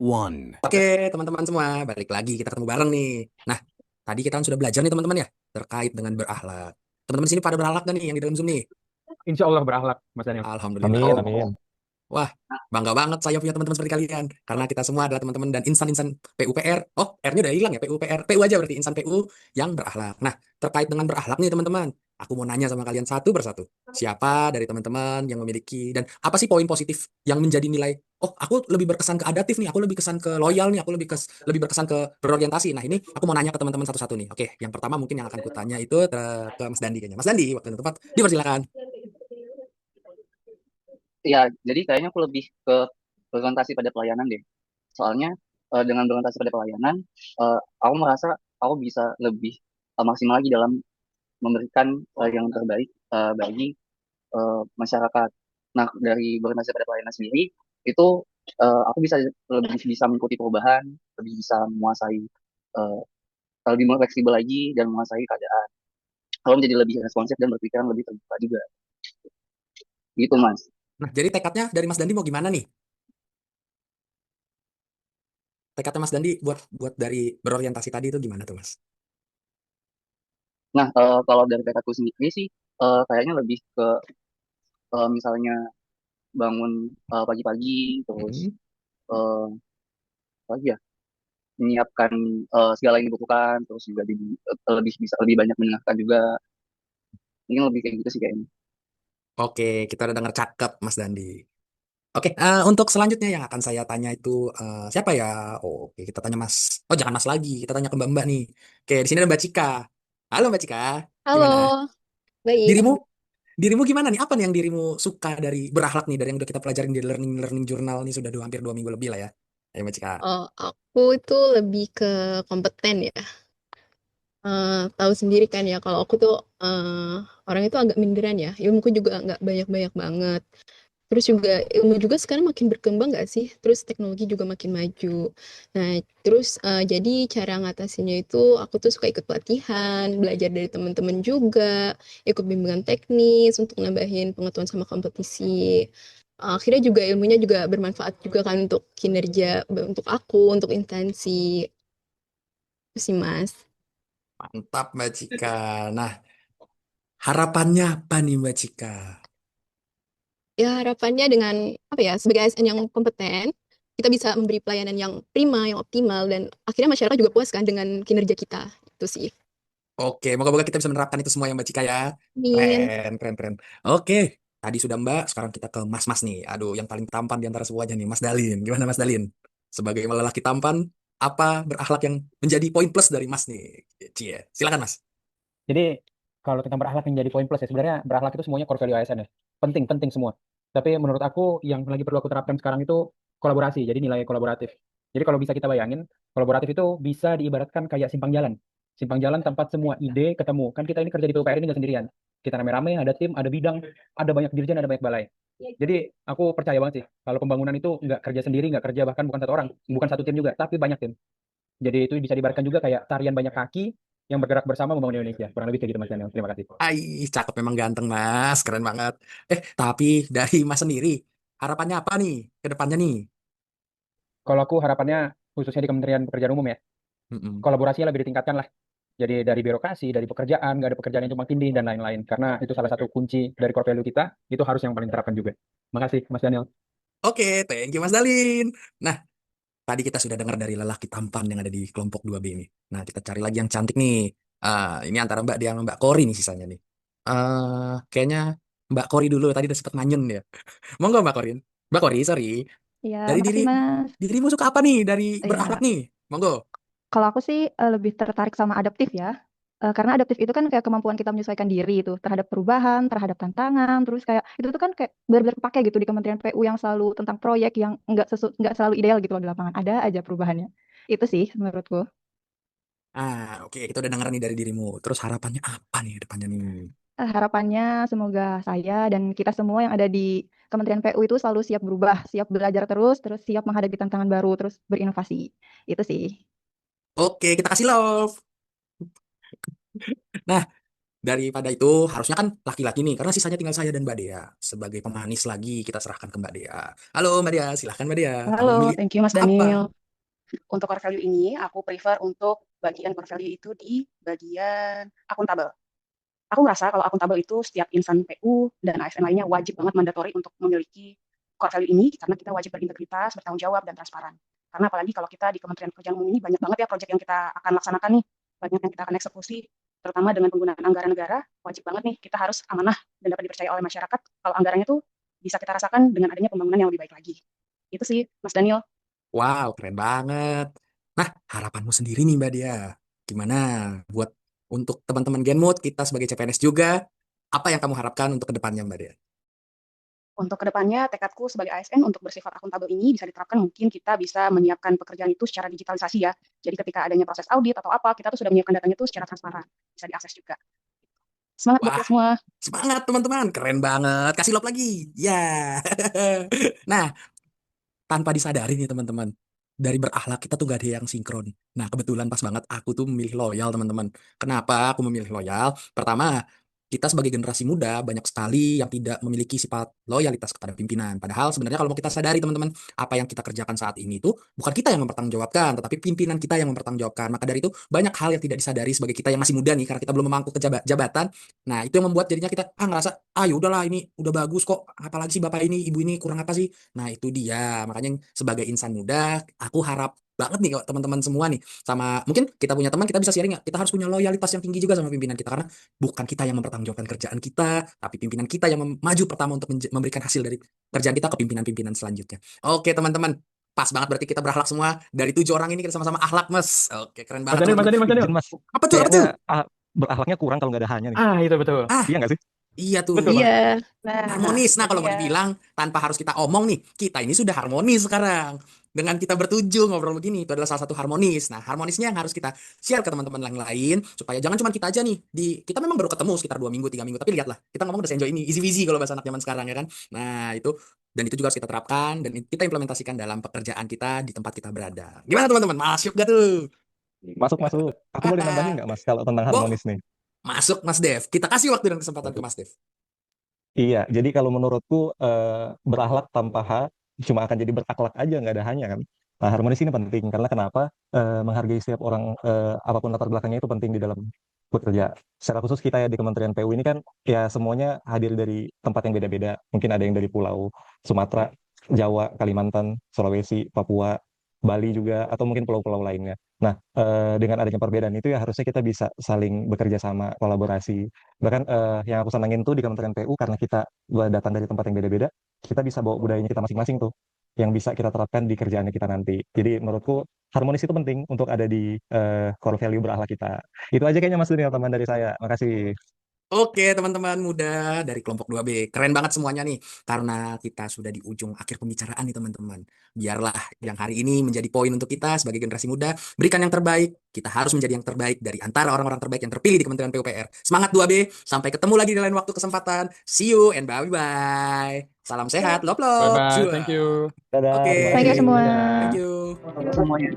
one. Oke, teman-teman semua, balik lagi kita ketemu bareng nih. Nah, tadi kita kan sudah belajar nih teman-teman ya, terkait dengan berakhlak. Teman-teman sini pada berakhlak gak nih yang di dalam Zoom nih? Insya Allah berakhlak, Mas Daniel. Alhamdulillah. Amin, amin. Wah, bangga banget saya punya teman-teman seperti kalian. Karena kita semua adalah teman-teman dan insan-insan PUPR. Oh, R-nya udah hilang ya, PUPR. PU aja berarti, insan PU yang berakhlak. Nah, terkait dengan berakhlak nih teman-teman. Aku mau nanya sama kalian satu persatu. Siapa dari teman-teman yang memiliki, dan apa sih poin positif yang menjadi nilai, oh aku lebih berkesan ke adaptif nih, aku lebih kesan ke loyal nih, aku lebih berkesan ke berorientasi. Nah, ini aku mau nanya ke teman-teman satu-satu nih. Oke, yang pertama mungkin yang akan kutanya itu ke Mas Dandi kayaknya. Mas Dandi, waktu dan tempat, dipersilakan. Ya, jadi kayaknya aku lebih ke berorientasi pada pelayanan deh. Soalnya dengan berorientasi pada pelayanan, aku merasa aku bisa lebih maksimal lagi dalam memberikan yang terbaik bagi masyarakat. Nah, dari berorientasi pada pelayanan sendiri, itu aku bisa lebih bisa mengikuti perubahan, lebih bisa menguasai, eh, lebih fleksibel lagi dan menguasai keadaan. Kalau menjadi lebih responsif dan berpikiran lebih terbuka juga. Gitu, Mas. Nah, jadi tekadnya dari Mas Dandi mau gimana nih? Tekadnya Mas Dandi buat buat dari berorientasi tadi itu gimana tuh Mas? Nah, kalau dari tekadku sendiri sih, kayaknya lebih ke misalnya bangun pagi-pagi, terus Mm-mm. eh, apa lagi ya, menyiapkan segala yang dibutuhkan, terus juga lebih bisa lebih banyak mendengarkan juga. Mungkin lebih kayak gitu sih kayaknya. Oke, kita udah dengar cakep Mas Dandi. Oke, untuk selanjutnya yang akan saya tanya itu siapa ya? Oh, oke, kita tanya Mas. Oh, jangan Mas lagi, kita tanya ke Mbak-Mbak nih. Oke, di sini ada Mbak Cika. Halo Mbak Cika, gimana? Halo, baik. Dirimu, dirimu gimana nih? Apa nih yang dirimu suka dari berakhlak nih, dari yang udah kita pelajarin di learning learning journal nih sudah hampir 2 minggu lebih lah ya. Ayo Mbak Cika. Oh, aku itu lebih ke kompeten ya. Tahu sendiri kan ya, kalau aku tuh orang itu agak minderan ya. Ilmuku juga nggak banyak-banyak banget. Terus juga ilmu juga sekarang makin berkembang nggak sih? Terus teknologi juga makin maju. Nah, terus jadi cara ngatasinnya itu aku tuh suka ikut pelatihan, belajar dari teman-teman juga, ikut bimbingan teknis untuk nambahin pengetahuan sama kompetisi. Akhirnya juga ilmunya juga bermanfaat juga kan untuk kinerja, untuk aku, untuk instansi. Itu sih, Mas. Mantap Mbak Cika. Nah, harapannya apa nih Mbak Cika? Ya harapannya dengan apa ya, sebagai ASN yang kompeten, kita bisa memberi pelayanan yang prima, yang optimal, dan akhirnya masyarakat juga puas kan dengan kinerja kita. Itu sih. Oke, moga-moga kita bisa menerapkan itu semua yang Mbak Cika ya. Amin. Keren, keren, keren. Oke, tadi sudah Mbak, sekarang kita ke Mas-Mas nih. Aduh, yang paling tampan di antara semuanya nih, Mas Dalin. Gimana Mas Dalin? Sebagai lelaki tampan, apa berakhlak yang menjadi poin plus dari Mas nih? Cie, silakan Mas. Jadi kalau tentang berakhlak yang jadi poin plus ya sebenarnya berakhlak itu semuanya core value ASN ya. Penting, penting semua. Tapi menurut aku yang lagi perlu aku terapkan sekarang itu kolaborasi. Jadi nilai kolaboratif. Jadi kalau bisa kita bayangin, kolaboratif itu bisa diibaratkan kayak simpang jalan. Simpang jalan tempat semua ide ketemu. Kan kita ini kerja di PUPR ini nggak sendirian. Kita rame-rame, ada tim, ada bidang, ada banyak dirjen, ada banyak balai. Jadi aku percaya banget sih kalau pembangunan itu nggak kerja sendiri, nggak kerja bahkan bukan satu orang, bukan satu tim juga, tapi banyak tim. Jadi itu bisa diibaratkan juga kayak tarian banyak kaki yang bergerak bersama membangun Indonesia. Kurang lebih kayak gitu Mas Daniel. Terima kasih. Ai, cakep memang ganteng Mas, keren banget. Tapi dari Mas sendiri, harapannya apa nih ke depannya nih? Kalau aku harapannya khususnya di Kementerian Pekerjaan Umum ya, Mm-mm. kolaborasinya lebih ditingkatkan lah. Jadi dari birokrasi, dari pekerjaan, nggak ada pekerjaan yang tumpang tindih dan lain-lain. Karena itu salah satu kunci dari core value kita, itu harus yang paling terapkan juga. Makasih Mas Daniel. Oke, thank you Mas Dalin. Nah, tadi kita sudah dengar dari lelaki tampan yang ada di kelompok 2B ini. Nah, kita cari lagi yang cantik nih. Ini antara Mbak Dia sama Mbak Kori nih sisanya nih. Kayaknya Mbak Kori dulu tadi udah sempet manyun ya. Monggo Mbak Korin. Mbak Kori, sorry. Iya, Dari makasih Mas. dirimu suka apa nih dari berakhlak Iya, nih? Monggo. kalau aku sih lebih tertarik sama adaptif ya. Karena adaptif itu kan kayak kemampuan kita menyesuaikan diri itu terhadap perubahan, terhadap tantangan, terus kayak itu tuh kan kayak benar-benar kepake gitu di Kementerian PU yang selalu tentang proyek yang nggak selalu ideal gitu loh di lapangan. Ada aja perubahannya. Itu sih menurutku. Oke, kita udah denger nih dari dirimu. Terus harapannya apa nih depannya nih? Harapannya semoga saya dan kita semua yang ada di Kementerian PU itu selalu siap berubah, siap belajar terus, terus siap menghadapi tantangan baru, terus berinovasi. Itu sih. Oke, kita kasih love. Nah, daripada itu harusnya kan laki-laki nih, karena sisanya tinggal saya dan Mbak Dea. Sebagai pemanis lagi kita serahkan ke Mbak Dea. Halo Mbak Dea, silahkan Mbak Dea. Kamu Halo, memilih thank you Mas apa? Daniel. Untuk core value ini, aku prefer untuk bagian core value itu di bagian akuntabel. Aku merasa kalau akuntabel itu setiap insan PU dan ASN lainnya wajib banget mandatori untuk memiliki core value ini karena kita wajib berintegritas, bertanggung jawab, dan transparan. Karena apalagi kalau kita di Kementerian Pekerjaan Umum ini banyak banget ya proyek yang kita akan laksanakan nih, banyak yang kita akan eksekusi, terutama dengan penggunaan anggaran negara, wajib banget nih kita harus amanah dan dapat dipercaya oleh masyarakat kalau anggarannya tuh bisa kita rasakan dengan adanya pembangunan yang lebih baik lagi. Itu sih, Mas Daniel. Wow, keren banget. Nah, harapanmu sendiri nih Mbak Dia. Gimana buat untuk teman-teman Genmood, kita sebagai CPNS juga, apa yang kamu harapkan untuk kedepannya Mbak Dia? Untuk kedepannya, tekadku sebagai ASN untuk bersifat akuntabel ini bisa diterapkan, mungkin kita bisa menyiapkan pekerjaan itu secara digitalisasi ya. Jadi ketika adanya proses audit atau apa, kita tuh sudah menyiapkan datanya itu secara transparan, bisa diakses juga. Semangat buat Wah, kita semua. semangat teman-teman, keren banget. Kasih love lagi. Ya. Nah, tanpa disadari nih teman-teman, dari berakhlak kita tuh gak ada yang sinkron. Nah, kebetulan pas banget aku tuh memilih loyal teman-teman. Kenapa aku memilih loyal? Pertama, kita sebagai generasi muda banyak sekali yang tidak memiliki sifat loyalitas kepada pimpinan. Padahal sebenarnya kalau mau kita sadari teman-teman, apa yang kita kerjakan saat ini tuh bukan kita yang mempertanggungjawabkan, tetapi pimpinan kita yang mempertanggungjawabkan. Maka dari itu banyak hal yang tidak disadari sebagai kita yang masih muda nih, karena kita belum memangku ke jabatan. Nah, itu yang membuat jadinya kita ngerasa, ya udahlah ini udah bagus kok, apalagi sih bapak ini, ibu ini kurang apa sih? Nah, itu dia. Makanya sebagai insan muda, aku harap banget nih kalau teman-teman semua nih, sama mungkin kita punya teman, kita bisa sharing nggak? Kita harus punya loyalitas yang tinggi juga sama pimpinan kita, karena bukan kita yang mempertanggungjawabkan kerjaan kita, tapi pimpinan kita yang maju pertama untuk memberikan hasil dari kerjaan kita ke pimpinan-pimpinan selanjutnya. Oke teman-teman, pas banget berarti kita berakhlak semua. Dari 7 orang ini kita sama-sama akhlak mas. Oke, keren Mas banget Daniel, Mas teman-teman. Daniel, Mas Daniel. Izin mas, Apa tuh? Apa kayaknya tuh? berakhlaknya kurang kalau nggak ada hanya nih. Itu betul. Iya nggak sih? Iya tuh. Betul, Mas. Iya. Harmonis. Nah, Itu kalau mau dia. dibilang tanpa harus kita omong nih, kita ini sudah harmonis sekarang. Dengan kita bertujuh ngobrol begini, itu adalah salah satu harmonis. Nah, harmonisnya yang harus kita share ke teman-teman yang lain, supaya jangan cuma kita aja nih. Kita memang baru ketemu sekitar 2 minggu, 3 minggu, tapi lihatlah, kita ngomong udah enjoy ini, easy peasy kalau bahasa anak zaman sekarang ya kan. Nah, dan itu juga harus kita terapkan dan kita implementasikan dalam pekerjaan kita di tempat kita berada. Gimana teman-teman? Masuk gak tuh? Masuk masuk. Aku boleh nambahin nggak mas kalau tentang Bo, harmonis nih? masuk Mas Dev. Kita kasih waktu dan kesempatan ke Mas Dev. Iya, jadi kalau menurutku berakhlak tanpa H cuma akan jadi berakhlak aja, nggak ada hanya kan. Nah, harmonis ini penting karena kenapa? Menghargai setiap orang apapun latar belakangnya itu penting di dalam bekerja. Secara khusus kita ya di Kementerian PU ini kan ya semuanya hadir dari tempat yang beda-beda. Mungkin ada yang dari Pulau Sumatera, Jawa, Kalimantan, Sulawesi, Papua, Bali juga, atau mungkin pulau-pulau lainnya. Nah, dengan adanya perbedaan itu ya harusnya kita bisa saling bekerja sama, kolaborasi. Bahkan yang aku senangin tuh di Kementerian PU karena kita datang dari tempat yang beda-beda, kita bisa bawa budayanya kita masing-masing tuh, yang bisa kita terapkan di kerjaannya kita nanti. Jadi menurutku harmonis itu penting untuk ada di core value berakhlak kita. Itu aja kayaknya Mas Daniel, teman dari saya. Makasih. Oke, teman-teman muda dari kelompok 2B. Keren banget semuanya nih. Karena kita sudah di ujung akhir pembicaraan nih, teman-teman. Biarlah yang hari ini menjadi poin untuk kita sebagai generasi muda. Berikan yang terbaik. Kita harus menjadi yang terbaik dari antara orang-orang terbaik yang terpilih di Kementerian PUPR. Semangat 2B. Sampai ketemu lagi di lain waktu kesempatan. See you and bye-bye. Salam sehat. Love, love. Bye-bye. Jua. Thank you. Dadah, Oke. terima Thank you kasih. semua. Dadah. Thank you. Semuanya.